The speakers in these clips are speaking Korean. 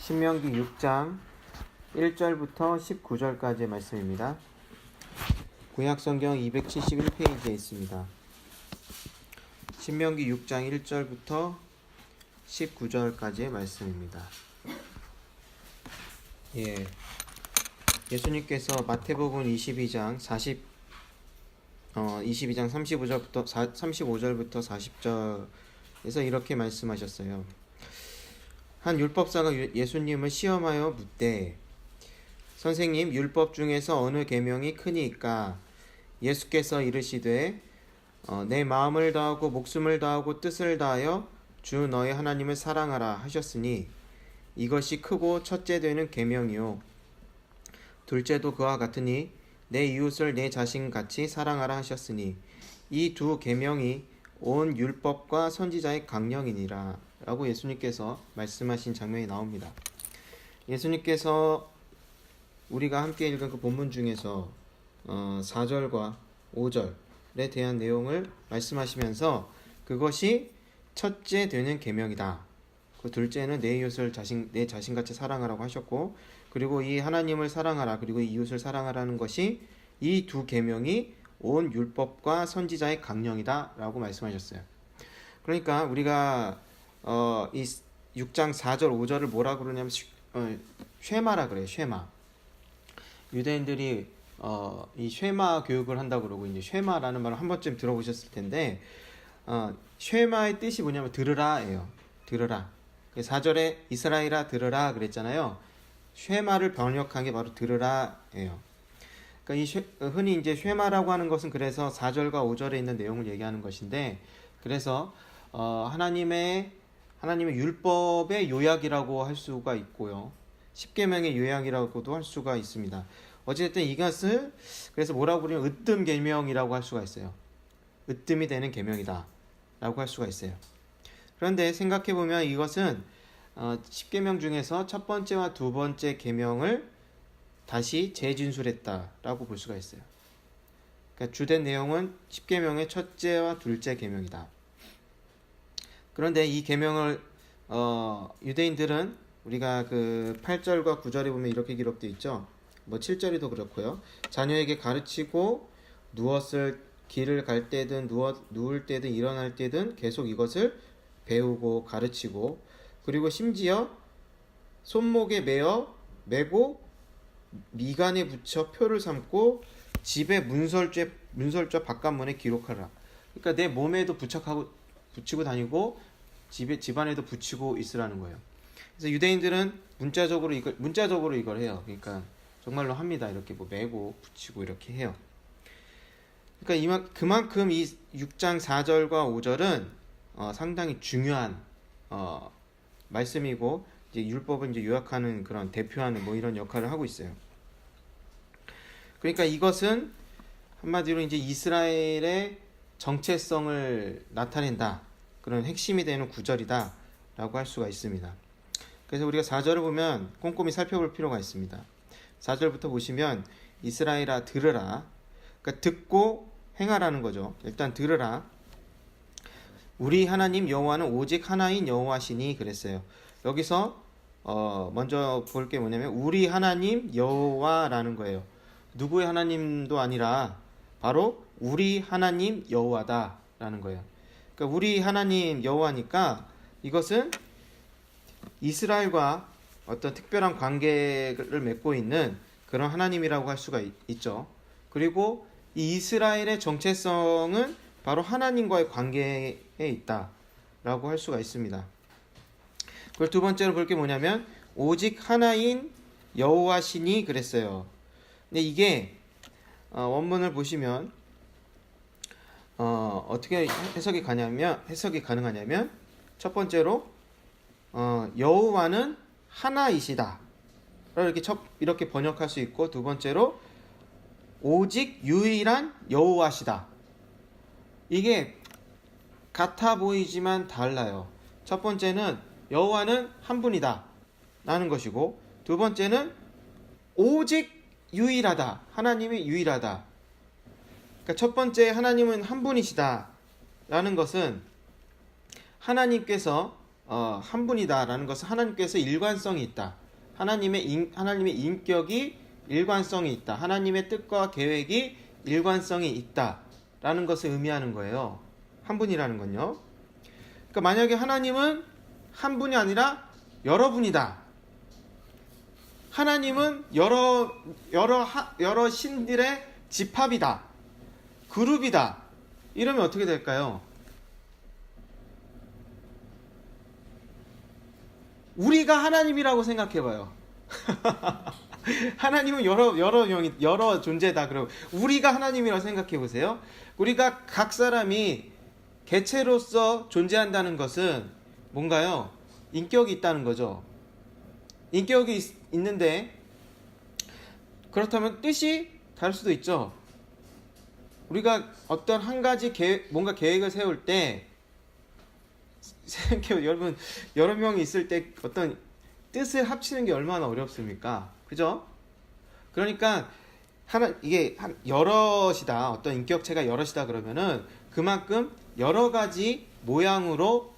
신명기 6장 1절부터 19절까지의 말씀입니다. 구약성경 271페이지에 있습니다. 신명기 6장 1절부터 19절까지의 말씀입니다. 예수님께서 마태복음 22장 35절부터 40절에서 이렇게 말씀하셨어요. 한 율법사가 예수님을 시험하여 묻되, 선생님, 율법 중에서 어느 계명이 크니까? 예수께서 이르시되, 내 마음을 다하고 목숨을 다하고 뜻을 다하여 주 너의 하나님을 사랑하라 하셨으니 이것이 크고 첫째 되는 계명이요, 둘째도 그와 같으니 내 이웃을 내 자신같이 사랑하라 하셨으니 이 두 계명이 온 율법과 선지자의 강령이니라 라고 예수님께서 말씀하신 장면이 나옵니다. 예수님께서 우리가 함께 읽은 그 본문 중에서 4절과 5절에 대한 내용을 말씀하시면서 그것이 첫째 되는 계명이다, 그 둘째는 내 이웃을 내 자신같이 사랑하라고 하셨고, 그리고 이 하나님을 사랑하라, 그리고 이 이웃을 사랑하라는 것이 이 두 계명이 온 율법과 선지자의 강령이다 라고 말씀하셨어요. 그러니까 우리가 이 6장 4절 5절을 뭐라 그러냐면 쉐마라 그래요. 쉐마. 유대인들이 이 쉐마 교육을 한다고 그러고, 이제 쉐마라는 말을 한 번쯤 들어보셨을 텐데, 쉐마의 뜻이 뭐냐면 들으라예요. 들으라. 4절에 이스라엘아 들으라 그랬잖아요. 쉐마를 번역한 게 바로 들으라예요. 그러니까 흔히 이제 쉐마라고 하는 것은 그래서 4절과 5절에 있는 내용을 얘기하는 것인데, 그래서 하나님의 율법의 요약이라고 할 수가 있고요, 십계명의 요약이라고도 할 수가 있습니다. 어쨌든 이것을 그래서 뭐라고 부르면 으뜸 계명이라고 할 수가 있어요. 으뜸이 되는 계명이다 라고 할 수가 있어요. 그런데 생각해 보면 이것은 십계명 중에서 첫 번째와 두 번째 계명을 다시 재진술했다라고 볼 수가 있어요. 그러니까 주된 내용은 십계명의 첫째와 둘째 계명이다. 그런데 이 계명을 유대인들은 우리가 그 8절과 9절에 보면 이렇게 기록되어 있죠. 7절에도 그렇고요. 자녀에게 가르치고 길을 갈 때든 누울 때든 일어날 때든 계속 이것을 배우고 가르치고, 그리고 심지어 손목에 매고 미간에 붙여 표를 삼고 집의 문설좌 바깥문에 기록하라. 그러니까 내 몸에도 붙이고 다니고 집안에도 붙이고 있으라는 거예요. 그래서 유대인들은 문자적으로 이걸 해요. 그러니까 정말로 합니다. 이렇게 매고 붙이고 이렇게 해요. 그러니까 그만큼 이 6장 4절과 5절은 상당히 중요한 말씀이고, 이제 율법을 이제 요약하는 그런 대표하는 이런 역할을 하고 있어요. 그러니까 이것은 한마디로 이제 이스라엘의 정체성을 나타낸다, 그런 핵심이 되는 구절이다 라고 할 수가 있습니다. 그래서 우리가 4절을 보면 꼼꼼히 살펴볼 필요가 있습니다. 4절부터 보시면 이스라엘아 들으라, 그러니까 듣고 행하라는 거죠. 일단 들으라. 우리 하나님 여호와는 오직 하나인 여호와시니 그랬어요. 여기서 먼저 볼 게 뭐냐면 우리 하나님 여호와라는 거예요. 누구의 하나님도 아니라 바로 우리 하나님 여호와다라는 거예요. 그러니까 우리 하나님 여호와니까 이것은 이스라엘과 어떤 특별한 관계를 맺고 있는 그런 하나님이라고 할 수가 있죠. 그리고 이 이스라엘의 정체성은 바로 하나님과의 관계에 있다라고 할 수가 있습니다. 그리고 두 번째로 볼 게 뭐냐면 오직 하나인 여호와시니 그랬어요. 근데 이게 원문을 보시면 어떻게 해석이 가능하냐면 첫 번째로 여호와는 하나이시다 이렇게 번역할 수 있고, 두 번째로 오직 유일한 여호와시다. 이게 같아 보이지만 달라요. 첫 번째는 여호와는 한 분이다 라는 것이고, 두 번째는 오직 유일하다, 하나님이 유일하다. 그러니까 첫 번째 하나님은 한 분이시다 라는 것은 하나님께서 한 분이다라는 것은 하나님께서 일관성이 있다. 하나님의 인격이 일관성이 있다. 하나님의 뜻과 계획이 일관성이 있다라는 것을 의미하는 거예요. 한 분이라는 건요. 그러니까 만약에 하나님은 한 분이 아니라 여러분이다. 하나님은 여러 신들의 집합이다. 그룹이다. 이러면 어떻게 될까요? 우리가 하나님이라고 생각해봐요. 하나님은 여러 존재다. 그러고 우리가 하나님이라고 생각해보세요. 우리가 각 사람이 개체로서 존재한다는 것은 뭔가요? 인격이 있다는 거죠. 인격이 있는데 그렇다면 뜻이 다를 수도 있죠. 우리가 어떤 한 가지 뭔가 계획을 세울 때 생각해요. 여러분, 여러 명이 있을 때 어떤 뜻을 합치는 게 얼마나 어렵습니까? 그죠? 그러니까 이게 여럿이다. 어떤 인격체가 여럿이다 그러면은 그만큼 여러 가지 모양으로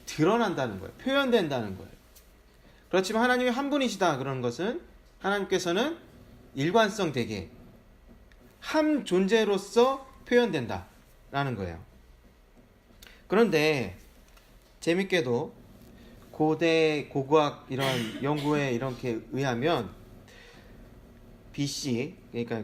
드러난다는 거예요. 표현된다는 거예요. 그렇지만 하나님이 한 분이시다 그러는 것은 하나님께서는 일관성 되게 한 존재로서 표현된다라는 거예요. 그런데 재밌게도 고대 고고학 이런 연구에 이렇게 의하면 BC 그러니까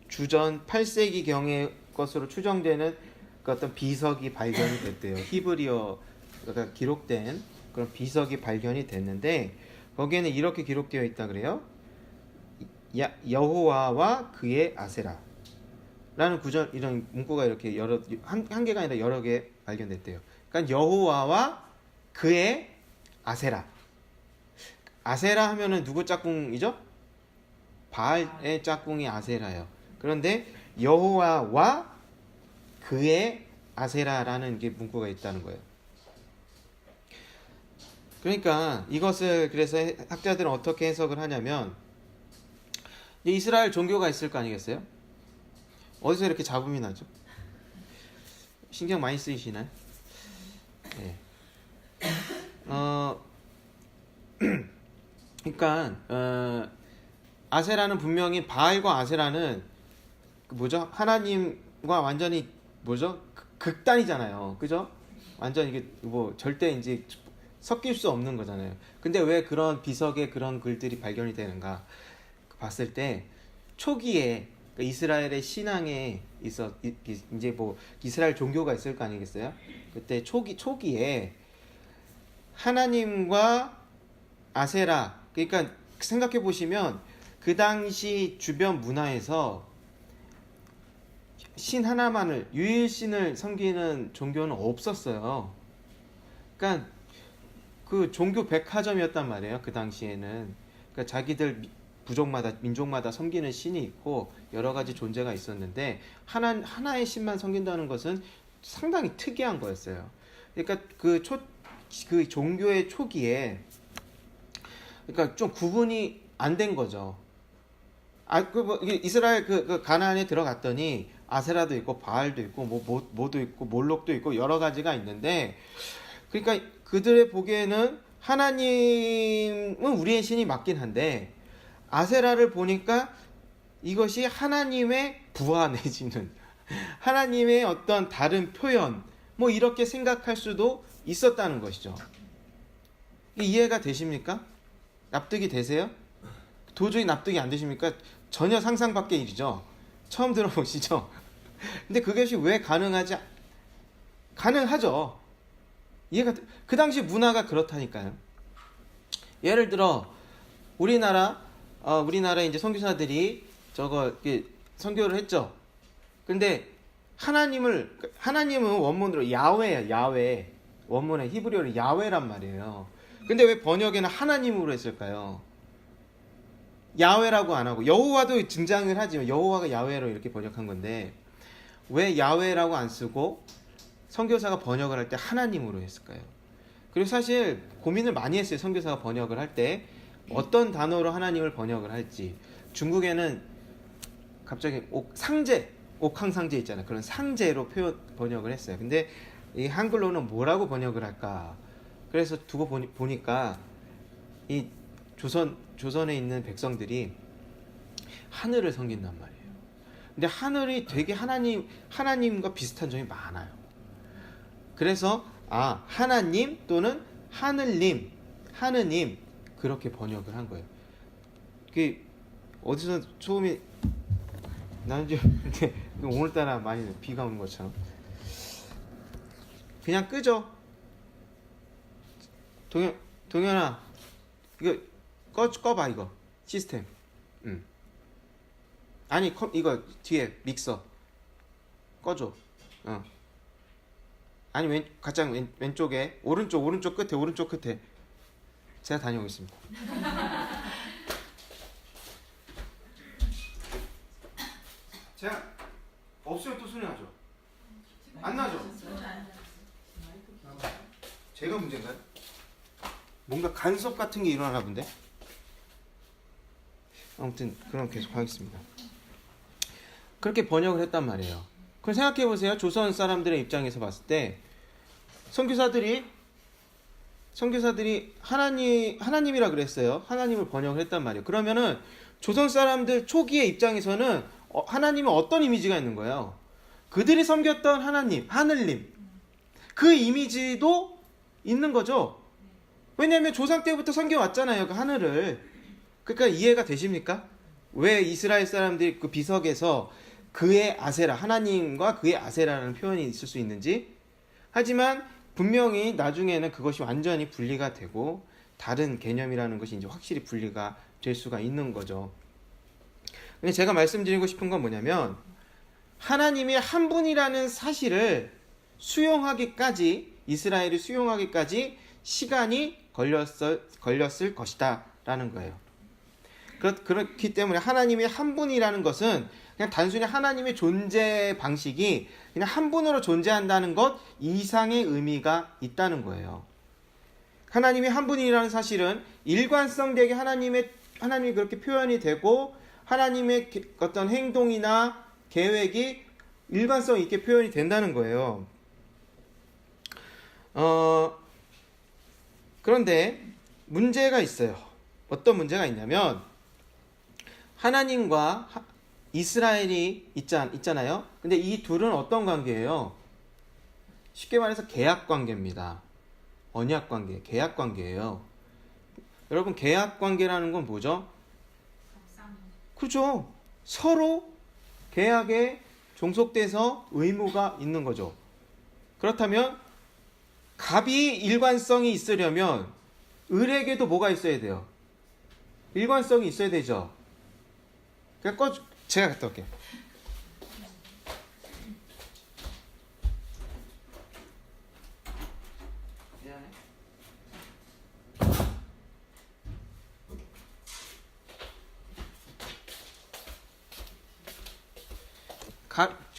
주전 8세기 경의 것으로 추정되는 그 어떤 비석이 발견이 됐대요. 히브리어가 기록된 그런 비석이 발견이 됐는데 거기에는 이렇게 기록되어 있다 그래요. 여호와와 그의 아세라 라는 구절 이런 문구가 이렇게 한 개가 아니라 여러 개 발견됐대요. 그러니까 여호와와 그의 아세라. 아세라 하면은 누구 짝꿍이죠? 바알의 짝꿍이 아세라예요. 그런데 여호와와 그의 아세라라는 게 문구가 있다는 거예요. 그러니까 이것을 그래서 학자들은 어떻게 해석을 하냐면 이스라엘 종교가 있을 거 아니겠어요? 어디서 이렇게 잡음이 나죠? 신경 많이 쓰이시나요? 네. 그러니까 아세라는 분명히 바알과 아세라는 뭐죠? 하나님과 완전히 뭐죠? 극단이잖아요. 그죠? 완전 이게 뭐 절대 이제 섞일 수 없는 거잖아요. 근데 왜 그런 비석에 그런 글들이 발견이 되는가 봤을 때 초기에 이스라엘의 신앙에 이제 뭐 이스라엘 종교가 있을 거 아니겠어요? 그때 초기에 하나님과 아세라 그러니까 생각해 보시면 그 당시 주변 문화에서 신 하나만을 유일신을 섬기는 종교는 없었어요. 그러니까 그 종교 백화점이었단 말이에요. 그 당시에는 그러니까 자기들 민족마다 섬기는 신이 있고 여러 가지 존재가 있었는데 하나의 신만 섬긴다는 것은 상당히 특이한 거였어요. 그러니까 그 종교의 초기에 그러니까 좀 구분이 안 된 거죠. 이스라엘 그 가나안에 들어갔더니 아세라도 있고 바알도 있고 뭐도 있고 몰록도 있고 여러 가지가 있는데 그러니까 그들의 보기에는 하나님은 우리의 신이 맞긴 한데 아세라를 보니까 이것이 하나님의 부하 내지는 하나님의 어떤 다른 표현 뭐 이렇게 생각할 수도 있었다는 것이죠. 이해가 되십니까? 납득이 되세요? 도저히 납득이 안 되십니까? 전혀 상상 밖의 일이죠. 처음 들어보시죠? 근데 그것이 왜 가능하죠. 그 당시 문화가 그렇다니까요. 예를 들어 우리나라 이제 선교사들이 선교를 했죠. 근데 하나님은 원문으로 야훼예요. 야훼. 원문에 히브리어로 야훼란 말이에요. 근데 왜 번역에는 하나님으로 했을까요? 야훼라고 안 하고 여호와도 등장을 하지만 여호와가 야훼로 이렇게 번역한 건데 왜 야훼라고 안 쓰고 선교사가 번역을 할 때 하나님으로 했을까요? 그리고 사실 고민을 많이 했어요. 선교사가 번역을 할 때 어떤 단어로 하나님을 번역을 할지. 중국에는 갑자기 옥황상제 있잖아요. 그런 상제로 번역을 했어요. 근데 이 한글로는 뭐라고 번역을 할까? 그래서 두고 보니까 이 조선에 있는 백성들이 하늘을 섬긴단 말이에요. 근데 하늘이 되게 하나님과 비슷한 점이 많아요. 그래서 하나님 또는 하느님 그렇게 번역을 한 거예요. 그 어디서 소음이 나는지 오늘따라 많이 비가 오는 것처럼 그냥 끄죠. 동현아 이거 꺼봐 이거 시스템. 아니 이거 뒤에 믹서 꺼줘. 아니 가장 왼쪽에 오른쪽 끝에 제가 다녀오겠습니다. 제가 없으면 또 소리 나죠? 안 나죠? 제가 문제인가요? 뭔가 간섭 같은 게 일어나나 본데? 아무튼 그럼 계속 하겠습니다. 그렇게 번역을 했단 말이에요. 그럼 생각해 보세요. 조선 사람들의 입장에서 봤을 때 선교사들이 하나님이라 그랬어요. 하나님을 번역을 했단 말이에요. 그러면은 조선 사람들 초기의 입장에서는 하나님은 어떤 이미지가 있는 거예요? 그들이 섬겼던 하나님, 하늘님, 그 이미지도 있는 거죠. 왜냐하면 조상 때부터 섬겨왔잖아요, 그 하늘을. 그러니까 이해가 되십니까? 왜 이스라엘 사람들이 그 비석에서 그의 아세라, 하나님과 그의 아세라라는 표현이 있을 수 있는지. 하지만 분명히 나중에는 그것이 완전히 분리가 되고 다른 개념이라는 것이 이제 확실히 분리가 될 수가 있는 거죠. 근데 제가 말씀드리고 싶은 건 뭐냐면 하나님이 한 분이라는 사실을 이스라엘이 수용하기까지 시간이 걸렸을 것이다 라는 거예요. 그렇기 때문에 하나님이 한 분이라는 것은 그냥 단순히 하나님의 존재 방식이 그냥 한 분으로 존재한다는 것 이상의 의미가 있다는 거예요. 하나님이 한 분이라는 사실은 일관성되게 하나님이 그렇게 표현이 되고 하나님의 어떤 행동이나 계획이 일관성 있게 표현이 된다는 거예요. 그런데 문제가 있어요. 어떤 문제가 있냐면 하나님과 이스라엘이 있잖아요. 근데 이 둘은 어떤 관계예요? 쉽게 말해서 계약 관계입니다. 언약 관계, 계약 관계예요. 여러분 계약 관계라는 건 뭐죠? 그죠? 서로 계약에 종속돼서 의무가 있는 거죠. 그렇다면 갑이 일관성이 있으려면 을에게도 뭐가 있어야 돼요? 일관성이 있어야 되죠. 그러니까 제가 갔다 올게요.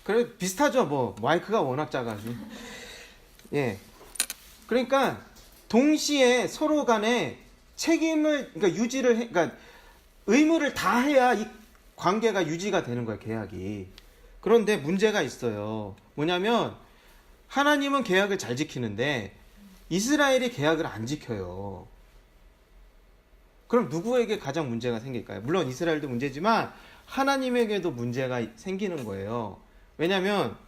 그래 비슷하죠. 뭐 마이크가 워낙 작아가지고. 예. 그러니까 동시에 서로 간에 책임을 그러니까 의무를 다 해야 이 관계가 유지가 되는 거예요, 계약이. 그런데 문제가 있어요. 뭐냐면 하나님은 계약을 잘 지키는데 이스라엘이 계약을 안 지켜요. 그럼 누구에게 가장 문제가 생길까요? 물론 이스라엘도 문제지만 하나님에게도 문제가 생기는 거예요. 왜냐하면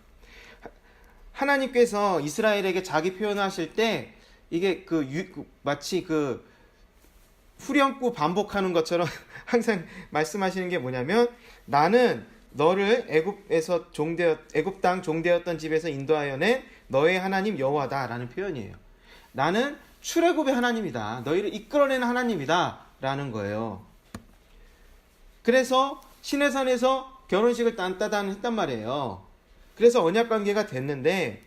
하나님께서 이스라엘에게 자기 표현하실 때 이게 마치 후렴구 반복하는 것처럼 항상 말씀하시는 게 뭐냐면 나는 너를 애굽 땅 종되었던 집에서 인도하여 낸 너의 하나님 여호와다라는 표현이에요. 나는 출애굽의 하나님이다. 너희를 이끌어내는 하나님이다 라는 거예요. 그래서 시내산에서 결혼식을 딴따단 했단 말이에요. 그래서 언약 관계가 됐는데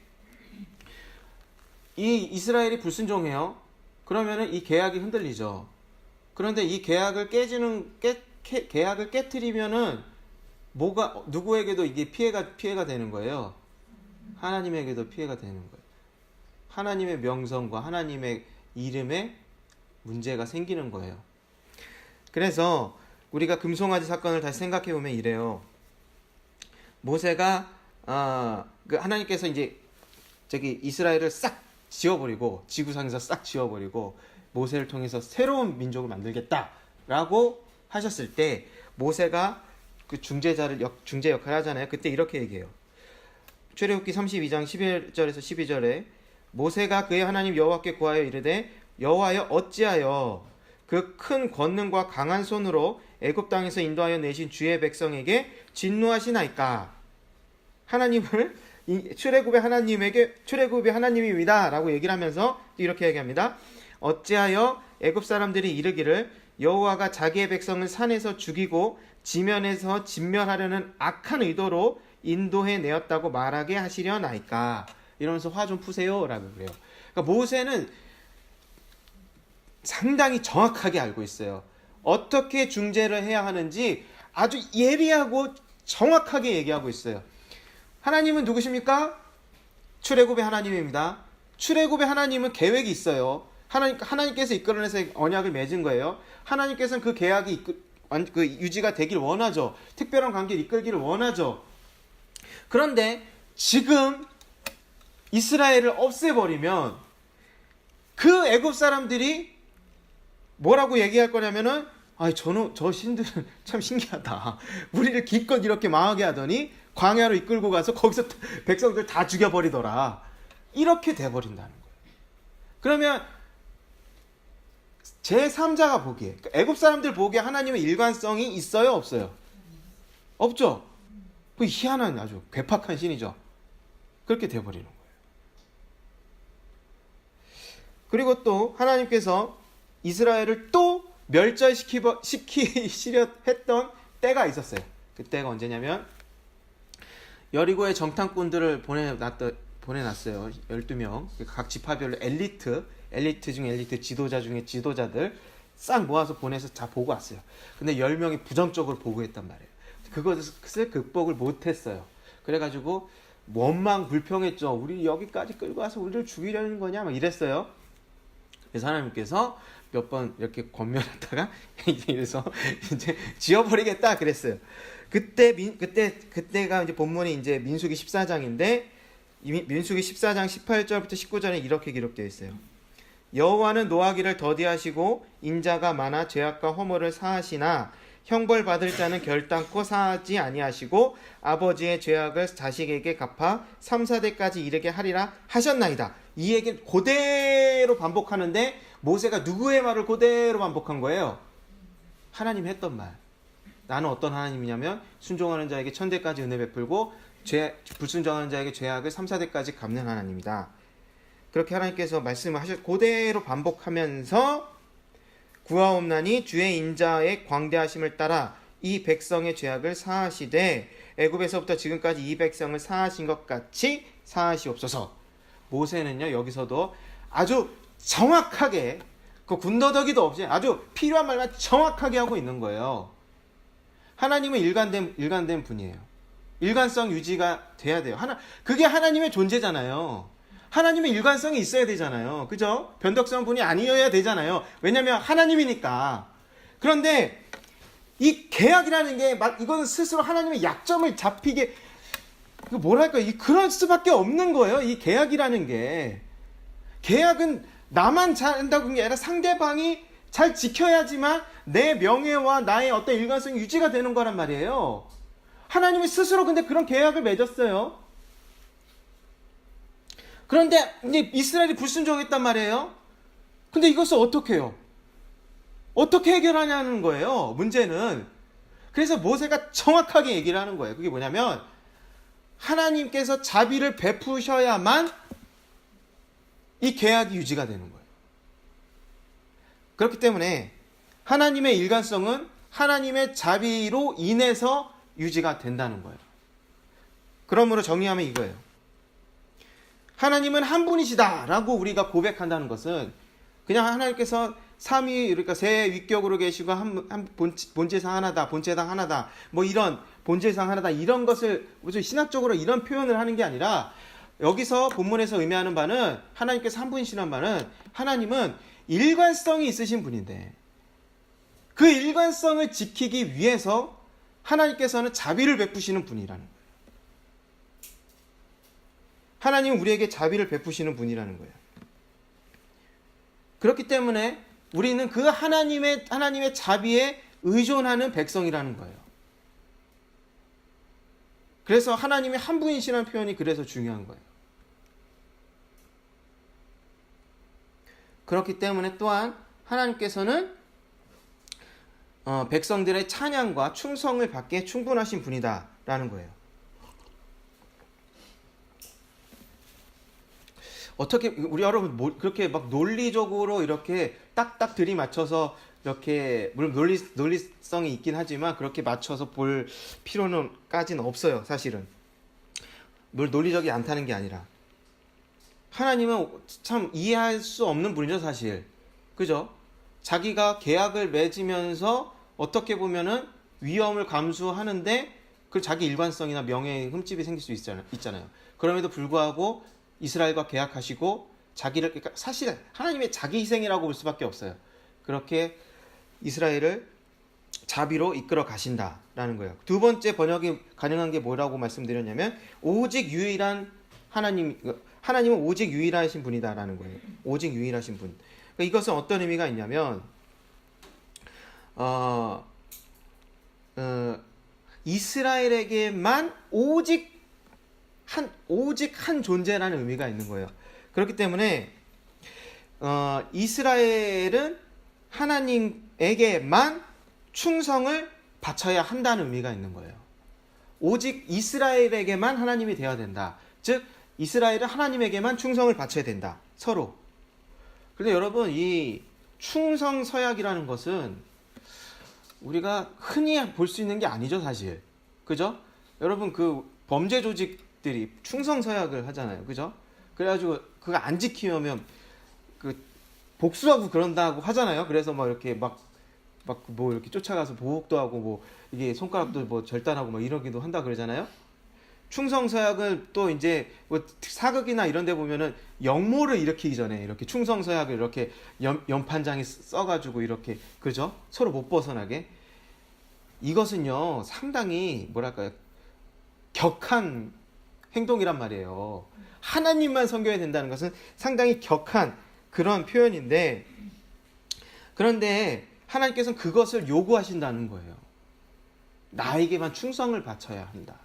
이 이스라엘이 불순종해요. 그러면은 이 계약이 흔들리죠. 그런데 이 계약을 계약을 깨트리면은 누구에게도 이게 피해가 되는 거예요. 하나님에게도 피해가 되는 거예요. 하나님의 명성과 하나님의 이름에 문제가 생기는 거예요. 그래서 우리가 금송아지 사건을 다시 생각해 보면 이래요. 모세가 하나님께서 이제 이스라엘을 싹 지워버리고 지구상에서 싹 지워버리고 모세를 통해서 새로운 민족을 만들겠다라고 하셨을 때 모세가 그 중재 역할을 하잖아요. 그때 이렇게 얘기해요. 출애굽기 32장 11절에서 12절에 모세가 그의 하나님 여호와께 구하여 이르되 여호와여 어찌하여 그 큰 권능과 강한 손으로 애굽 땅에서 인도하여 내신 주의 백성에게 진노하시나이까. 하나님을 출애굽의 하나님입니다라고 얘기를 하면서 이렇게 얘기합니다. 어찌하여 애굽 사람들이 이르기를 여호와가 자기의 백성을 산에서 죽이고 지면에서 진멸하려는 악한 의도로 인도해 내었다고 말하게 하시려나이까. 이러면서 화 좀 푸세요라고 그래요. 그러니까 모세는 상당히 정확하게 알고 있어요. 어떻게 중재를 해야 하는지 아주 예리하고 정확하게 얘기하고 있어요. 하나님은 누구십니까? 출애굽의 하나님입니다. 출애굽의 하나님은 계획이 있어요. 하나님께서 이끌어내서 언약을 맺은 거예요. 하나님께서는 그 계약이 유지가 되길 원하죠. 특별한 관계를 이끌기를 원하죠. 그런데 지금 이스라엘을 없애버리면 그 애굽 사람들이 뭐라고 얘기할 거냐면은 저 신들은 참 신기하다. 우리를 기껏 이렇게 망하게 하더니 광야로 이끌고 가서 거기서 백성들 다 죽여버리더라. 이렇게 돼버린다는 거예요. 그러면 제3자가 보기에, 애굽 사람들 보기에 하나님의 일관성이 있어요, 없어요? 없죠. 그 희한한 아주 괴팍한 신이죠. 그렇게 돼버리는 거예요. 그리고 또 하나님께서 이스라엘을 또 멸절시키려 했던 때가 있었어요. 그 때가 언제냐면 여리고의 정탐꾼들을 보내놨어요. 12명. 각 지파별로 엘리트 중에 엘리트, 지도자 중에 지도자들 싹 모아서 보내서 다 보고 왔어요. 근데 10명이 부정적으로 보고했단 말이에요. 그것을 극복을 못했어요. 그래가지고 원망 불평했죠. 우리 여기까지 끌고 와서 우리를 죽이려는 거냐 막 이랬어요. 그래서 하나님께서 몇 번 이렇게 권면하다가 이래서 이제 지워버리겠다 그랬어요. 그때가 이제 본문이 이제 민수기 14장인데 민수기 14장 18절부터 19절에 이렇게 기록되어 있어요. 여호와는 노하기를 더디하시고 인자가 많아 죄악과 허물을 사하시나 형벌 받을 자는 결단코 사하지 아니하시고 아버지의 죄악을 자식에게 갚아 3, 4대까지 이르게 하리라 하셨나이다. 이 얘기를 그대로 반복하는데 모세가 누구의 말을 그대로 반복한 거예요? 하나님 했던 말. 나는 어떤 하나님이냐면 순종하는 자에게 1000대까지 은혜 베풀고 불순종하는 자에게 죄악을 3, 4대까지 갚는 하나님이다. 그렇게 하나님께서 말씀을 그대로 반복하면서 구하옵나니 주의 인자의 광대하심을 따라 이 백성의 죄악을 사하시되 애굽에서부터 지금까지 이 백성을 사하신 것 같이 사하시옵소서. 모세는요 여기서도 아주 정확하게 그 군더더기도 없이 아주 필요한 말만 정확하게 하고 있는 거예요. 하나님은 일관된 분이에요. 일관성 유지가 돼야 돼요. 그게 하나님의 존재잖아요. 하나님의 일관성이 있어야 되잖아요. 그죠? 변덕스러운 분이 아니어야 되잖아요. 왜냐하면 하나님이니까. 그런데 이 계약이라는 게 이건 스스로 하나님의 약점을 잡히게 그럴 수밖에 없는 거예요. 이 계약이라는 게. 계약은 나만 잘한다고 게 아니라 상대방이 잘 지켜야지만 내 명예와 나의 어떤 일관성이 유지가 되는 거란 말이에요. 하나님이 스스로 근데 그런 계약을 맺었어요. 그런데 이제 이스라엘이 불순종했단 말이에요. 근데 이것을 어떻게 해요? 어떻게 해결하냐는 거예요. 문제는. 그래서 모세가 정확하게 얘기를 하는 거예요. 그게 뭐냐면 하나님께서 자비를 베푸셔야만 이 계약이 유지가 되는 거예요. 그렇기 때문에 하나님의 일관성은 하나님의 자비로 인해서 유지가 된다는 거예요. 그러므로 정리하면 이거예요. 하나님은 한 분이시다라고 우리가 고백한다는 것은 그냥 하나님께서 삼위 그러니까 세 위격으로 계시고 본제상 하나다, 본제당 하나다, 뭐 이런 본제상 하나다 이런 것을 신학적으로 이런 표현을 하는 게 아니라 여기서 본문에서 의미하는 바는 하나님께서 한 분이시란 말은 하나님은 일관성이 있으신 분인데 그 일관성을 지키기 위해서 하나님께서는 자비를 베푸시는 분이라는 거예요. 하나님은 우리에게 자비를 베푸시는 분이라는 거예요. 그렇기 때문에 우리는 그 하나님의 자비에 의존하는 백성이라는 거예요. 그래서 하나님이 한 분이시라는 표현이 그래서 중요한 거예요. 그렇기 때문에 또한 하나님께서는 백성들의 찬양과 충성을 받기에 충분하신 분이다라는 거예요. 어떻게 우리 여러분 그렇게 막 논리적으로 이렇게 딱딱 들이맞춰서 이렇게 물론 논리성이 있긴 하지만 그렇게 맞춰서 볼 필요는까지는 없어요. 사실은 물론 논리적이 않다는 게 아니라 하나님은 참 이해할 수 없는 분이죠, 사실. 그죠? 자기가 계약을 맺으면서 어떻게 보면은 위험을 감수하는데 그 자기 일관성이나 명예의 흠집이 생길 수 있잖아요. 그럼에도 불구하고 이스라엘과 계약하시고 자기를, 그러니까 사실 하나님의 자기 희생이라고 볼 수밖에 없어요. 그렇게 이스라엘을 자비로 이끌어 가신다라는 거예요. 두 번째 번역이 가능한 게 뭐라고 말씀드렸냐면 오직 유일한 하나님은 오직 유일하신 분이다라는 거예요. 오직 유일하신 분. 그러니까 이것은 어떤 의미가 있냐면 이스라엘에게만 오직 한 존재라는 의미가 있는 거예요. 그렇기 때문에 이스라엘은 하나님에게만 충성을 바쳐야 한다는 의미가 있는 거예요. 오직 이스라엘에게만 하나님이 되어야 된다. 즉 이스라엘은 하나님에게만 충성을 바쳐야 된다. 서로. 그런데 여러분 이 충성 서약이라는 것은 우리가 흔히 볼 수 있는 게 아니죠, 사실. 그죠? 여러분 그 범죄 조직들이 충성 서약을 하잖아요. 그죠? 그래가지고 그거 안 지키면 그 복수하고 그런다고 하잖아요. 그래서 막 이렇게 막 뭐 이렇게 쫓아가서 보복도 하고 뭐 이게 손가락도 뭐 절단하고 막 이러기도 한다 그러잖아요. 충성 서약을 또 이제 뭐 사극이나 이런 데 보면은 역모를 일으키기 전에 이렇게 충성 서약을 이렇게 연판장에 써가지고 이렇게 그죠? 서로 못 벗어나게. 이것은요 상당히 뭐랄까요 격한 행동이란 말이에요. 하나님만 섬겨야 된다는 것은 상당히 격한 그런 표현인데, 그런데 하나님께서는 그것을 요구하신다는 거예요. 나에게만 충성을 바쳐야 한다.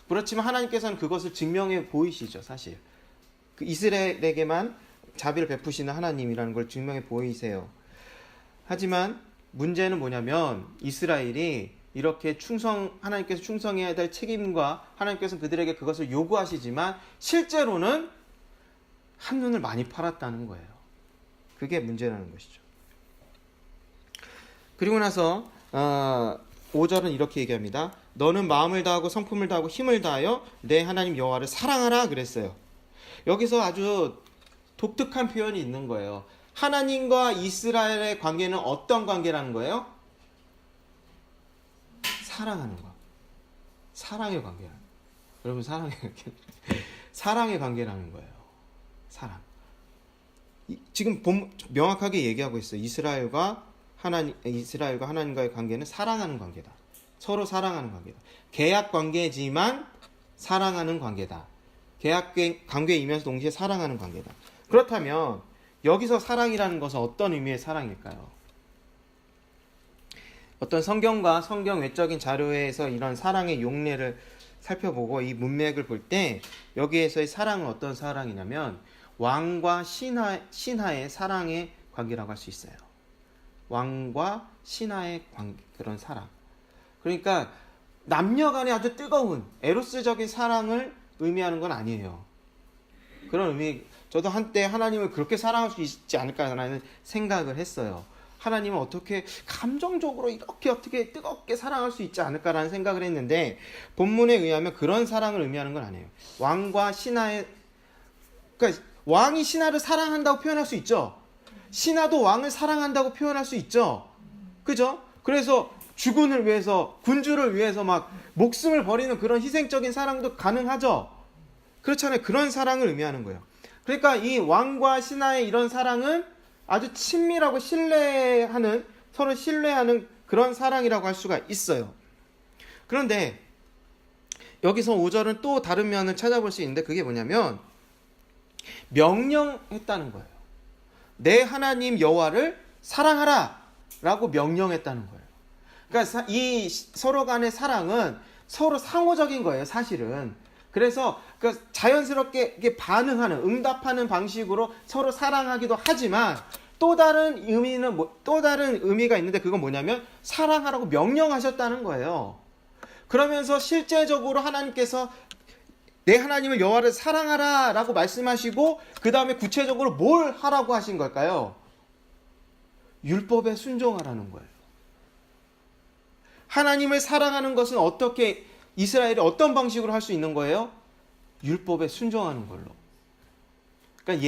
그렇지만 하나님께서는 그것을 증명해 보이시죠, 사실. 그 이스라엘에게만 자비를 베푸시는 하나님이라는 걸 증명해 보이세요. 하지만 문제는 뭐냐면 이스라엘이 이렇게 하나님께서 충성해야 될 책임과 하나님께서는 그들에게 그것을 요구하시지만 실제로는 한눈을 많이 팔았다는 거예요. 그게 문제라는 것이죠. 그리고 나서 5절은 이렇게 얘기합니다. 너는 마음을 다하고 성품을 다하고 힘을 다하여 내 하나님 여호와를 사랑하라 그랬어요. 여기서 아주 독특한 표현이 있는 거예요. 하나님과 이스라엘의 관계는 어떤 관계라는 거예요? 사랑하는 거. 사랑의 관계라는 거예요. 여러분 사랑의 관계라는 거예요. 사랑. 지금 명확하게 얘기하고 있어요. 이스라엘과 하나님과의 관계는 사랑하는 관계다. 서로 사랑하는 관계다. 계약 관계지만 사랑하는 관계다. 계약 관계에 임해서 동시에 사랑하는 관계다. 그렇다면 여기서 사랑이라는 것은 어떤 의미의 사랑일까요? 어떤 성경과 성경 외적인 자료에서 이런 사랑의 용례를 살펴보고 이 문맥을 볼 때 여기에서의 사랑은 어떤 사랑이냐면 왕과 신하의 사랑의 관계라고 할 수 있어요. 왕과 신하의 관계, 그런 사랑. 그러니까 남녀 간의 아주 뜨거운 에로스적인 사랑을 의미하는 건 아니에요. 그런 의미, 저도 한때 하나님을 그렇게 사랑할 수 있지 않을까라는 생각을 했어요. 하나님은 어떻게 감정적으로 이렇게 어떻게 뜨겁게 사랑할 수 있지 않을까라는 생각을 했는데 본문에 의하면 그런 사랑을 의미하는 건 아니에요. 왕과 신하의, 그러니까 왕이 신하를 사랑한다고 표현할 수 있죠. 신하도 왕을 사랑한다고 표현할 수 있죠. 그죠? 그래서 주군을 위해서, 군주를 위해서 막 목숨을 버리는 그런 희생적인 사랑도 가능하죠. 그렇잖아요. 그런 사랑을 의미하는 거예요. 그러니까 이 왕과 신하의 이런 사랑은 아주 친밀하고 서로 신뢰하는 그런 사랑이라고 할 수가 있어요. 그런데 여기서 5절은 또 다른 면을 찾아볼 수 있는데 그게 뭐냐면 명령했다는 거예요. 내 하나님 여호와를 사랑하라 라고 명령했다는 거예요. 그러니까 이 서로 간의 사랑은 서로 상호적인 거예요, 사실은. 그래서 자연스럽게 반응하는, 응답하는 방식으로 서로 사랑하기도 하지만 또 다른 의미가 있는데, 그건 뭐냐면 사랑하라고 명령하셨다는 거예요. 그러면서 실제적으로 하나님께서 내 하나님을 여호와를 사랑하라 라고 말씀하시고 그 다음에 구체적으로 뭘 하라고 하신 걸까요? 율법에 순종하라는 거예요. 하나님을 사랑하는 것은 어떻게, 이스라엘이 어떤 방식으로 할 수 있는 거예요? 율법에 순종하는 걸로. 그러니까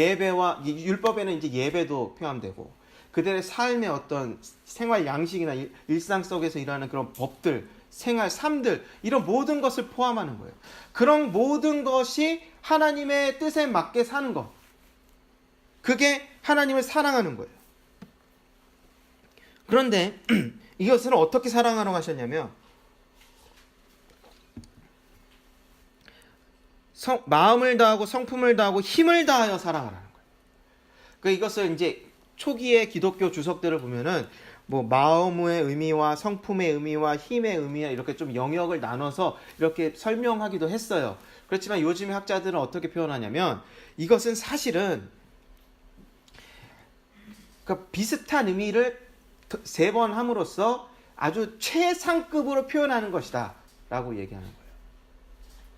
율법에는 이제 예배도 포함되고 그들의 삶의 어떤 생활 양식이나 일상 속에서 일하는 그런 법들, 생활, 삶들, 이런 모든 것을 포함하는 거예요. 그런 모든 것이 하나님의 뜻에 맞게 사는 것. 그게 하나님을 사랑하는 거예요. 그런데 이것을 어떻게 사랑하라고 하셨냐면 마음을 다하고 성품을 다하고 힘을 다하여 사랑하라는 거예요. 이것을 이제 초기의 기독교 주석들을 보면은 뭐 마음의 의미와 성품의 의미와 힘의 의미와 이렇게 좀 영역을 나눠서 이렇게 설명하기도 했어요. 그렇지만 요즘의 학자들은 어떻게 표현하냐면 이것은 사실은 비슷한 의미를 3번 함으로써 아주 최상급으로 표현하는 것이다 라고 얘기하는 거예요.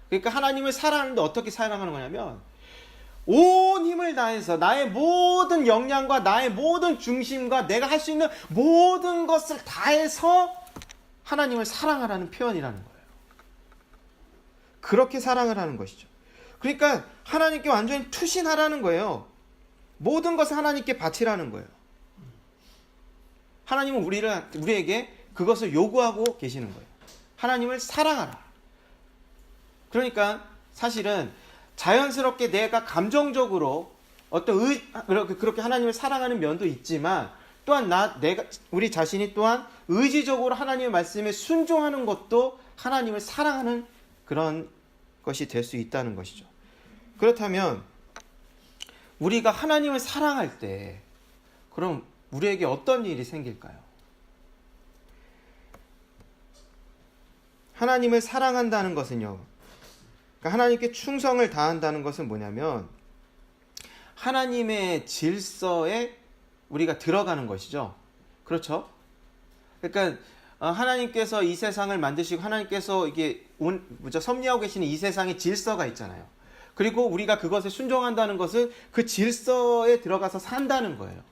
그러니까 하나님을 사랑하는데 어떻게 사랑하는 거냐면 온 힘을 다해서 나의 모든 역량과 나의 모든 중심과 내가 할 수 있는 모든 것을 다해서 하나님을 사랑하라는 표현이라는 거예요. 그렇게 사랑을 하는 것이죠. 그러니까 하나님께 완전히 투신하라는 거예요. 모든 것을 하나님께 바치라는 거예요. 하나님은 우리에게 그것을 요구하고 계시는 거예요. 하나님을 사랑하라. 그러니까 사실은 자연스럽게 내가 감정적으로 그렇게 하나님을 사랑하는 면도 있지만 또한 우리 자신이 또한 의지적으로 하나님의 말씀에 순종하는 것도 하나님을 사랑하는 그런 것이 될 수 있다는 것이죠. 그렇다면 우리가 하나님을 사랑할 때 그럼 우리에게 어떤 일이 생길까요? 하나님을 사랑한다는 것은요, 그러니까 하나님께 충성을 다한다는 것은 뭐냐면 하나님의 질서에 우리가 들어가는 것이죠. 그렇죠? 그러니까 하나님께서 이 세상을 만드시고 하나님께서 섭리하고 계시는 이 세상의 질서가 있잖아요. 그리고 우리가 그것에 순종한다는 것은 그 질서에 들어가서 산다는 거예요.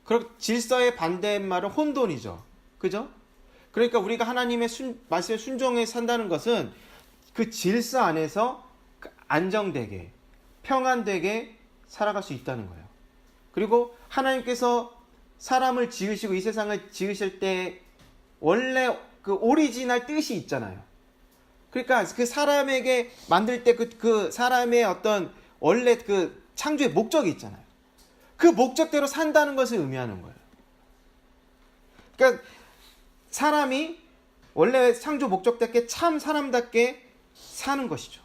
그럼 질서의 반대말은 혼돈이죠. 그죠? 그러니까 우리가 하나님의 말씀에 순종해 산다는 것은 그 질서 안에서 안정되게, 평안되게 살아갈 수 있다는 거예요. 그리고 하나님께서 사람을 지으시고 이 세상을 지으실 때 원래 그 오리지널 뜻이 있잖아요. 그러니까 그 사람에게 만들 때 그 사람의 어떤 원래 그 창조의 목적이 있잖아요. 그 목적대로 산다는 것을 의미하는 거예요. 그러니까 사람이 원래 창조 목적답게 참 사람답게 사는 것이죠.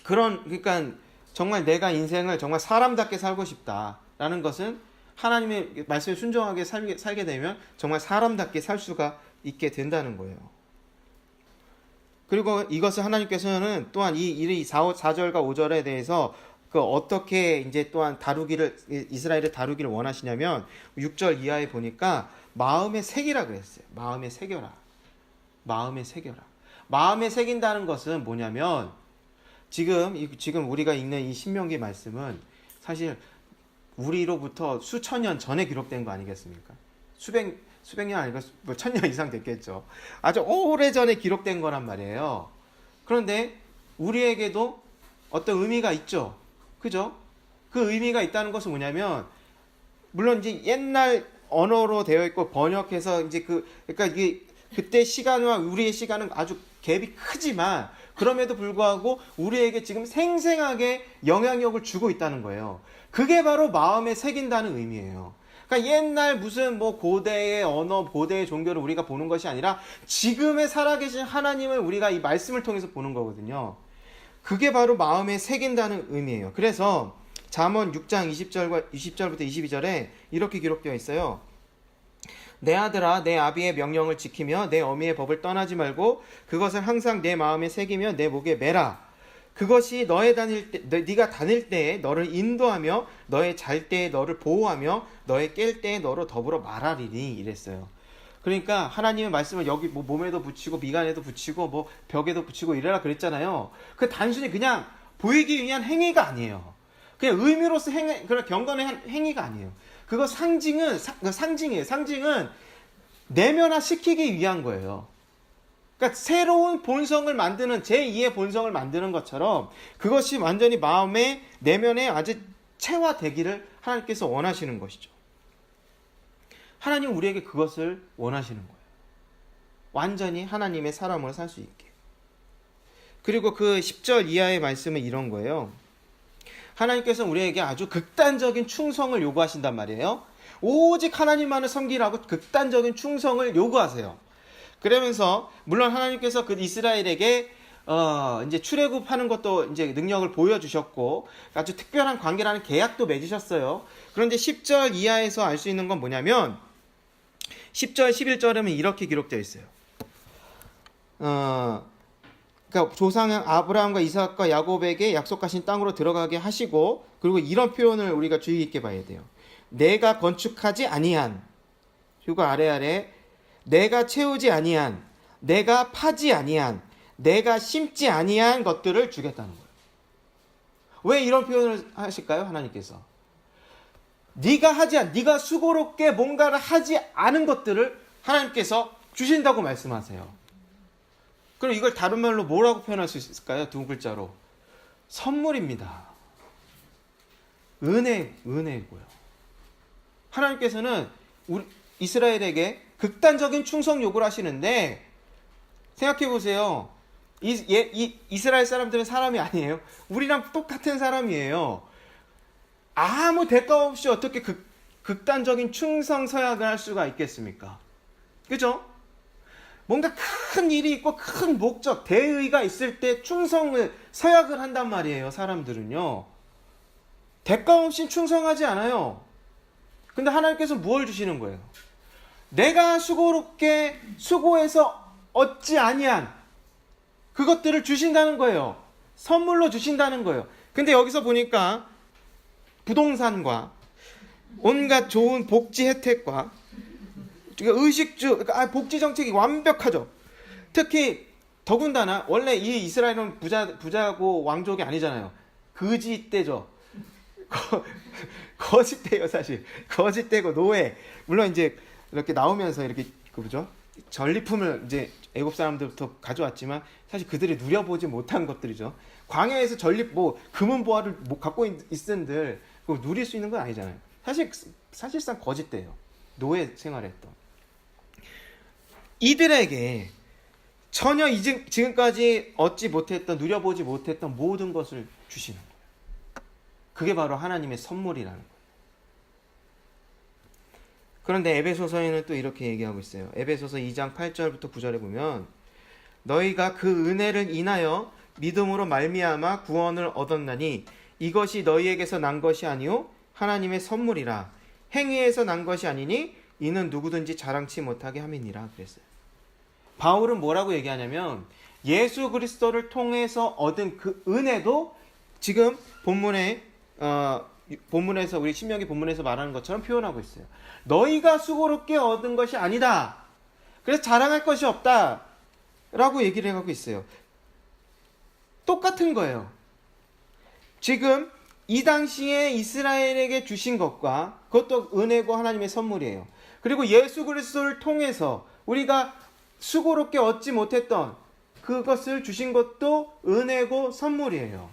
그러니까 정말 내가 인생을 정말 사람답게 살고 싶다라는 것은 하나님의 말씀에 순종하게 살게 되면 정말 사람답게 살 수가 있게 된다는 거예요. 그리고 이것을 하나님께서는 또한 이 4절과 5절에 대해서 어떻게 이제 또한 이스라엘을 다루기를 원하시냐면 6절 이하에 보니까 마음에 새기라 그랬어요. 마음에 새겨라. 마음에 새겨라. 마음에 새긴다는 것은 뭐냐면 지금 우리가 읽는 이 신명기 말씀은 사실 우리로부터 수천 년 전에 기록된 거 아니겠습니까? 수백 년 아니고 뭐 1000년 이상 됐겠죠. 아주 오래전에 기록된 거란 말이에요. 그런데 우리에게도 어떤 의미가 있죠. 그죠? 그 의미가 있다는 것은 뭐냐면 물론 이제 옛날 언어로 되어 있고 번역해서 이제 그러니까 이게 그때 시간과 우리의 시간은 아주 갭이 크지만 그럼에도 불구하고 우리에게 지금 생생하게 영향력을 주고 있다는 거예요. 그게 바로 마음에 새긴다는 의미예요. 그러니까 옛날 무슨 뭐 고대의 언어, 고대의 종교를 우리가 보는 것이 아니라 지금의 살아계신 하나님을 우리가 이 말씀을 통해서 보는 거거든요. 그게 바로 마음에 새긴다는 의미예요. 그래서 잠언 6장 20절부터 22절에 이렇게 기록되어 있어요. 내 아들아, 내 아비의 명령을 지키며 내 어미의 법을 떠나지 말고 그것을 항상 내 마음에 새기며 내 목에 매라. 그것이 네가 다닐 때에 너를 인도하며 너의 잘 때에 너를 보호하며 너의 깰 때에 너로 더불어 말하리니, 이랬어요. 그러니까 하나님의 말씀을 여기 뭐 몸에도 붙이고 미간에도 붙이고 뭐 벽에도 붙이고 이래라 그랬잖아요. 그 단순히 그냥 보이기 위한 행위가 아니에요. 그냥 의미로서 그런 경건의 행위가 아니에요. 그거 상징이에요. 상징은 내면화 시키기 위한 거예요. 그러니까 새로운 본성을 만드는, 제2의 본성을 만드는 것처럼 그것이 완전히 마음의 내면에 아주 체화되기를 하나님께서 원하시는 것이죠. 하나님 우리에게 그것을 원하시는 거예요. 완전히 하나님의 사람으로 살 수 있게. 그리고 그 10절 이하의 말씀은 이런 거예요. 하나님께서 우리에게 아주 극단적인 충성을 요구하신단 말이에요. 오직 하나님만을 섬기라고 극단적인 충성을 요구하세요. 그러면서 물론 하나님께서 그 이스라엘에게 이제 출애굽하는 것도 이제 능력을 보여주셨고 아주 특별한 관계라는 계약도 맺으셨어요. 그런데 10절 이하에서 알 수 있는 건 뭐냐면 10절 11절에는 이렇게 기록되어 있어요. 그러니까 조상 아브라함과 이삭과 야곱에게 약속하신 땅으로 들어가게 하시고, 그리고 이런 표현을 우리가 주의 깊게 봐야 돼요. 내가 건축하지 아니한, 그리고 아래 내가 채우지 아니한, 내가 파지 아니한, 내가 심지 아니한 것들을 주겠다는 거예요. 왜 이런 표현을 하실까요? 하나님께서 네가 수고롭게 뭔가를 하지 않은 것들을 하나님께서 주신다고 말씀하세요. 그럼 이걸 다른 말로 뭐라고 표현할 수 있을까요? 두 글자로 선물입니다. 은혜고요. 하나님께서는 우리 이스라엘에게 극단적인 충성 요구를 하시는데, 생각해 보세요. 이스라엘 사람들은 사람이 아니에요. 우리랑 똑같은 사람이에요. 아무 대가 없이 어떻게 극단적인 충성 서약을 할 수가 있겠습니까? 그죠? 뭔가 큰 일이 있고 큰 목적, 대의가 있을 때 충성을 서약을 한단 말이에요. 사람들은요. 대가 없이 충성하지 않아요. 근데 하나님께서 무엇을 주시는 거예요? 내가 수고롭게 수고해서 얻지 아니한 그것들을 주신다는 거예요. 선물로 주신다는 거예요. 근데 여기서 보니까 부동산과 온갖 좋은 복지 혜택과 의식주, 복지 정책이 완벽하죠. 특히 더군다나 원래 이 이스라엘은 부자고 왕족이 아니잖아요. 거지떼죠. 거지떼요, 사실. 거지떼고 노예. 물론 이제 이렇게 나오면서 이렇게 그죠? 전리품을 이제 애굽 사람들부터 가져왔지만 사실 그들이 누려보지 못한 것들이죠. 광야에서 금은 보화를 갖고 있은들 그거 누릴 수 있는 건 아니잖아요. 사실상 거짓대요. 노예 생활했던 이들에게 전혀 지금까지 누려보지 못했던 모든 것을 주시는 거예요. 그게 바로 하나님의 선물이라는 거예요. 그런데 에베소서에는 또 이렇게 얘기하고 있어요. 에베소서 2장 8절부터 9절에 보면 너희가 그 은혜를 인하여 믿음으로 말미암아 구원을 얻었나니 이것이 너희에게서 난 것이 아니요 하나님의 선물이라. 행위에서 난 것이 아니니 이는 누구든지 자랑치 못하게 함이니라 그랬어요. 바울은 뭐라고 얘기하냐면 예수 그리스도를 통해서 얻은 그 은혜도 지금 본문에서 우리 신명기 본문에서 말하는 것처럼 표현하고 있어요. 너희가 수고롭게 얻은 것이 아니다. 그래서 자랑할 것이 없다. 라고 얘기를 하고 있어요. 똑같은 거예요. 지금 이 당시에 이스라엘에게 주신 것과 그것도 은혜고 하나님의 선물이에요. 그리고 예수 그리스도를 통해서 우리가 수고롭게 얻지 못했던 그것을 주신 것도 은혜고 선물이에요.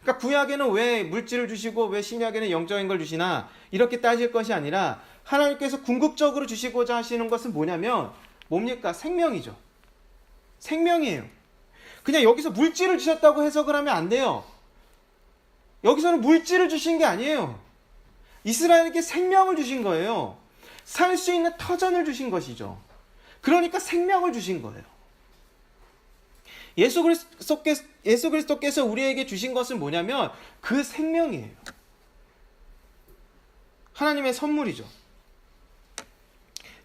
그러니까 구약에는 왜 물질을 주시고 왜 신약에는 영적인 걸 주시나 이렇게 따질 것이 아니라 하나님께서 궁극적으로 주시고자 하시는 것은 뭐냐면 뭡니까? 생명이죠. 생명이에요. 그냥 여기서 물질을 주셨다고 해석을 하면 안 돼요. 여기서는 물질을 주신 게 아니에요. 이스라엘에게 생명을 주신 거예요. 살 수 있는 터전을 주신 것이죠. 그러니까 생명을 주신 거예요. 예수 그리스도께서 우리에게 주신 것은 뭐냐면 그 생명이에요. 하나님의 선물이죠.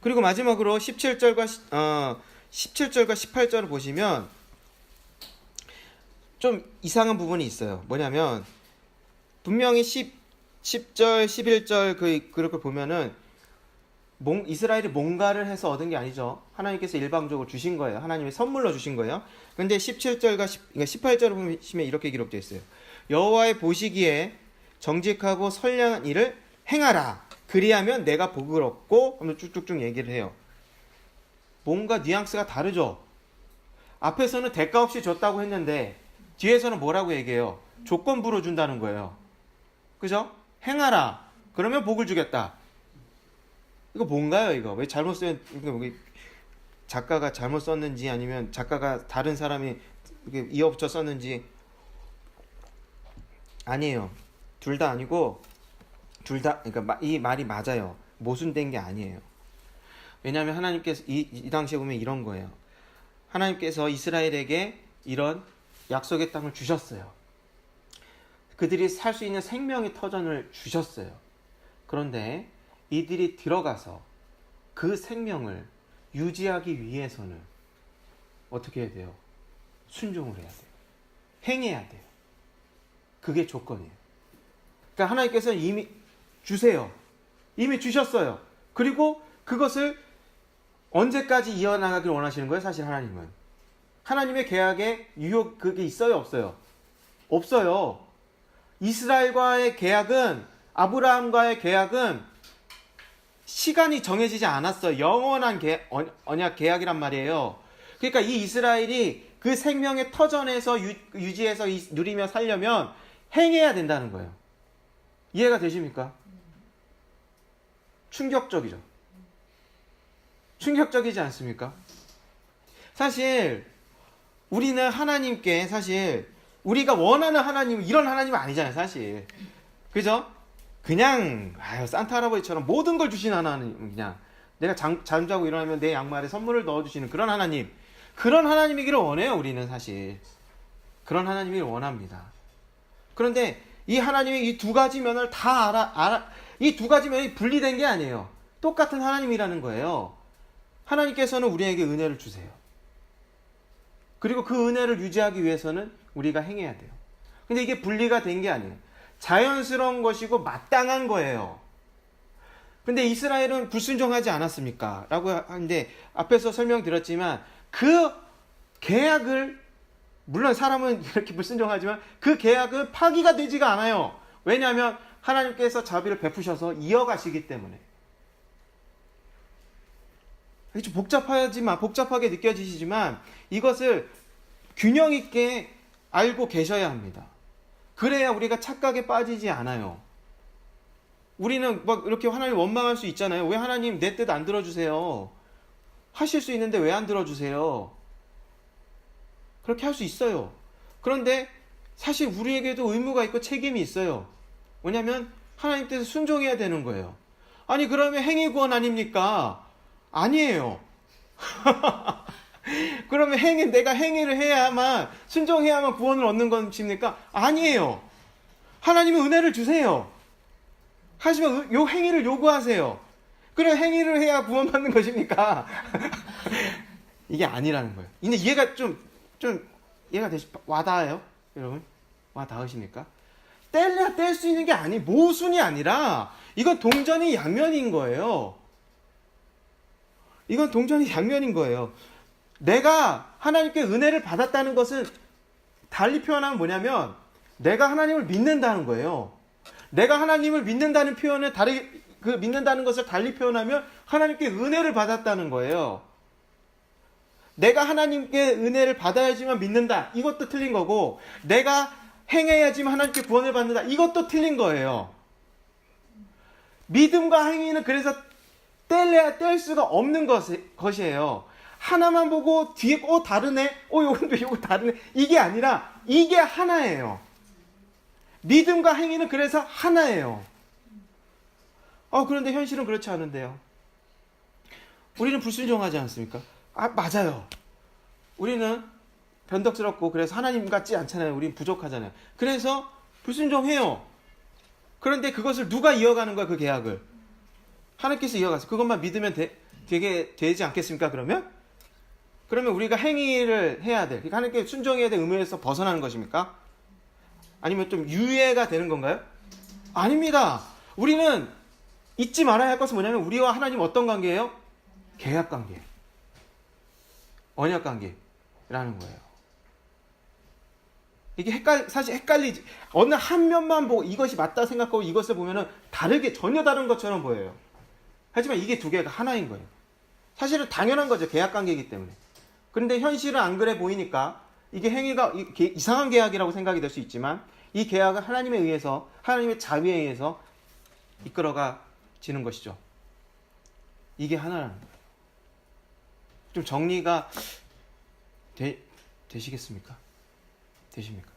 그리고 마지막으로 17절과 18절을 보시면 좀 이상한 부분이 있어요. 뭐냐면 분명히 10절, 11절 그렇게 보면은 이스라엘이 뭔가를 해서 얻은 게 아니죠. 하나님께서 일방적으로 주신 거예요. 하나님의 선물로 주신 거예요. 근데 17절과 18절을 보시면 이렇게 기록되어 있어요. 여호와의 보시기에 정직하고 선량한 일을 행하라. 그리하면 내가 복을 얻고 하면 쭉쭉쭉 얘기를 해요. 뭔가 뉘앙스가 다르죠. 앞에서는 대가 없이 줬다고 했는데 뒤에서는 뭐라고 얘기해요? 조건부로 준다는 거예요. 그죠? 행하라. 그러면 복을 주겠다. 이거 뭔가요, 이거? 왜 잘못 쓴, 작가가 잘못 썼는지 아니면 작가가 다른 사람이 이어붙여 썼는지. 아니에요. 둘 다 아니고, 그러니까 이 말이 맞아요. 모순된 게 아니에요. 왜냐하면 하나님께서 이 당시에 보면 이런 거예요. 하나님께서 이스라엘에게 이런 약속의 땅을 주셨어요. 그들이 살 수 있는 생명의 터전을 주셨어요. 그런데 이들이 들어가서 그 생명을 유지하기 위해서는 어떻게 해야 돼요? 순종을 해야 돼요. 행해야 돼요. 그게 조건이에요. 그러니까 하나님께서는 이미 주세요. 이미 주셨어요. 그리고 그것을 언제까지 이어나가길 원하시는 거예요? 사실 하나님은. 하나님의 계약에 그게 있어요? 없어요? 없어요. 이스라엘과의 계약은, 아브라함과의 계약은 시간이 정해지지 않았어요. 영원한 언약 계약이란 말이에요. 그러니까 이 이스라엘이 그 생명의 터전에서 유지해서 누리며 살려면 행해야 된다는 거예요. 이해가 되십니까? 충격적이죠. 충격적이지 않습니까? 사실 우리는 하나님께 우리가 원하는 하나님은 이런 하나님은 아니잖아요. 사실. 그죠? 그냥 산타 할아버지처럼 모든 걸 주시는 하나님, 그냥 내가 잠자고 일어나면 내 양말에 선물을 넣어주시는 그런 하나님, 그런 하나님이기를 원해요. 우리는 사실 그런 하나님이길 원합니다. 그런데 이 하나님의 이 두 가지 면을 다 이 두 가지 면이 분리된 게 아니에요. 똑같은 하나님이라는 거예요. 하나님께서는 우리에게 은혜를 주세요. 그리고 그 은혜를 유지하기 위해서는 우리가 행해야 돼요. 근데 이게 분리가 된 게 아니에요. 자연스러운 것이고 마땅한 거예요. 근데 이스라엘은 불순종하지 않았습니까? 라고 하는데 앞에서 설명드렸지만 그 계약을, 물론 사람은 이렇게 불순종하지만 그 계약은 파기가 되지가 않아요. 왜냐하면 하나님께서 자비를 베푸셔서 이어가시기 때문에. 좀 복잡하게 느껴지시지만 이것을 균형 있게 알고 계셔야 합니다. 그래야 우리가 착각에 빠지지 않아요. 우리는 막 이렇게 하나님 원망할 수 있잖아요. 왜 하나님 내 뜻 안 들어주세요? 하실 수 있는데 왜 안 들어주세요? 그렇게 할 수 있어요. 그런데 사실 우리에게도 의무가 있고 책임이 있어요. 뭐냐면 하나님 뜻에 순종해야 되는 거예요. 아니 그러면 행위 구원 아닙니까? 아니에요. 그러면 내가 행위를 해야만, 순종해야만 구원을 얻는 것입니까? 아니에요. 하나님은 은혜를 주세요. 하지만 요 행위를 요구하세요. 그럼 행위를 해야 구원받는 것입니까? 이게 아니라는 거예요. 근데 이해가 좀 이해가 와닿아요? 여러분? 와닿으십니까? 뗄래야 뗄 수 있는 게 모순이 아니라 이건 동전이 양면인 거예요. 이건 동전이 양면인 거예요. 내가 하나님께 은혜를 받았다는 것은 달리 표현하면 뭐냐면 내가 하나님을 믿는다는 거예요. 내가 하나님을 믿는다는 표현을 믿는다는 것을 달리 표현하면 하나님께 은혜를 받았다는 거예요. 내가 하나님께 은혜를 받아야지만 믿는다. 이것도 틀린 거고, 내가 행해야지만 하나님께 구원을 받는다. 이것도 틀린 거예요. 믿음과 행위는 그래서 뗄래야 뗄 수가 없는 것이에요. 하나만 보고 뒤에 다르네. 요거 다르네. 이게 아니라 이게 하나예요. 믿음과 행위는 그래서 하나예요. 그런데 현실은 그렇지 않은데요. 우리는 불순종하지 않습니까? 맞아요. 우리는 변덕스럽고 그래서 하나님 같지 않잖아요. 우리는 부족하잖아요. 그래서 불순종해요. 그런데 그것을 누가 이어가는 거야, 그 계약을? 하나님께서 이어가서 그것만 믿으면 되지 않겠습니까? 그러면 우리가 행위를 해야 돼. 그러니까 하나님께 순종해야 될 의무에서 벗어나는 것입니까? 아니면 좀 유예가 되는 건가요? 아닙니다. 우리는 잊지 말아야 할 것은 뭐냐면 우리와 하나님 어떤 관계예요? 계약 관계, 언약 관계라는 거예요. 이게 사실 헷갈리지. 어느 한 면만 보고 이것이 맞다 생각하고 이것을 보면은 다르게, 전혀 다른 것처럼 보여요. 하지만 이게 두 개가 하나인 거예요. 사실은 당연한 거죠. 계약 관계이기 때문에. 그런데 현실은 안 그래 보이니까 이게 행위가 이상한 계약이라고 생각이 될 수 있지만 이 계약은 하나님에 의해서, 하나님의 자비에 의해서 이끌어가지는 것이죠. 이게 하나라는 거예요. 좀 정리가 되시겠습니까? 되십니까?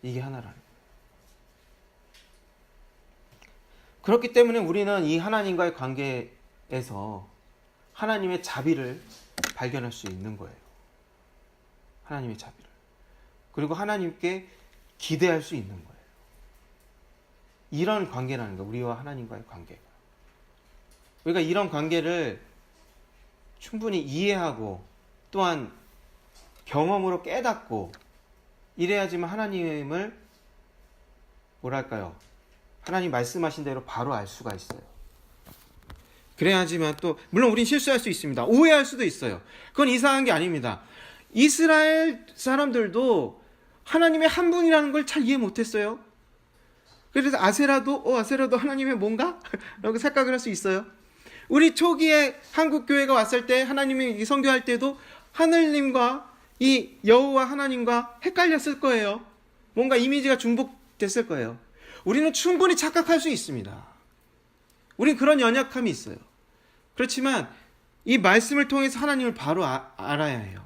이게 하나라는 거예요. 그렇기 때문에 우리는 이 하나님과의 관계에서 하나님의 자비를 발견할 수 있는 거예요. 하나님의 자비를. 그리고 하나님께 기대할 수 있는 거예요. 이런 관계라는 거예요. 우리와 하나님과의 관계가. 우리가 이런 관계를 충분히 이해하고 또한 경험으로 깨닫고 이래야지만 하나님을 하나님 말씀하신 대로 바로 알 수가 있어요. 그래야지만 또 물론 우린 실수할 수 있습니다. 오해할 수도 있어요. 그건 이상한 게 아닙니다. 이스라엘 사람들도 하나님의 한 분이라는 걸 잘 이해 못했어요. 그래서 아세라도 하나님의 뭔가? 라고 생각을 할 수 있어요. 우리 초기에 한국 교회가 왔을 때 하나님이 선교할 때도 하늘님과 이 여호와 하나님과 헷갈렸을 거예요. 뭔가 이미지가 중복됐을 거예요. 우리는 충분히 착각할 수 있습니다. 우린 그런 연약함이 있어요. 그렇지만 이 말씀을 통해서 하나님을 바로 알아야 해요.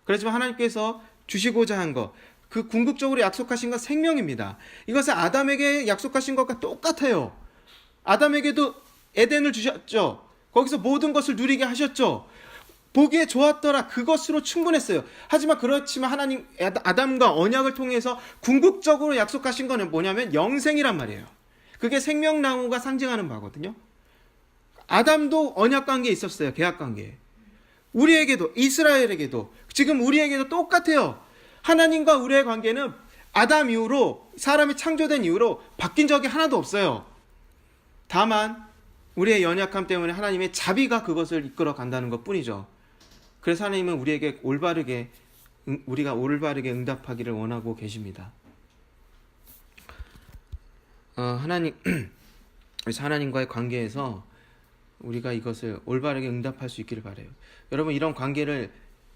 그렇지만 하나님께서 주시고자 한 것, 그 궁극적으로 약속하신 건 생명입니다. 이것은 아담에게 약속하신 것과 똑같아요. 아담에게도 에덴을 주셨죠. 거기서 모든 것을 누리게 하셨죠. 보기에 좋았더라. 그것으로 충분했어요. 그렇지만 하나님 아담과 언약을 통해서 궁극적으로 약속하신 거는 뭐냐면 영생이란 말이에요. 그게 생명나무가 상징하는 바거든요. 아담도 언약 관계에 있었어요. 계약 관계에. 우리에게도, 이스라엘에게도, 지금 우리에게도 똑같아요. 하나님과 우리의 관계는 아담 이후로, 사람이 창조된 이후로 바뀐 적이 하나도 없어요. 다만 우리의 연약함 때문에 하나님의 자비가 그것을 이끌어 간다는 것 뿐이죠. 그래서 하나님은 우리가 올바르게 응답하기를 원하고 계십니다. 하나님과의 관계에서 우리가 이것을 올바르게 응답할 수 있기를 바라요. 여러분, 이런 관계를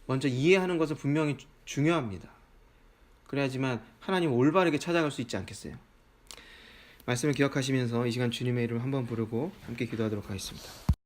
먼저 이해하는 것은 분명히 중요합니다. 그래야지만 하나님을 올바르게 찾아갈 수 있지 않겠어요? 말씀을 기억하시면서 이 시간 주님의 이름을 한번 부르고 함께 기도하도록 하겠습니다.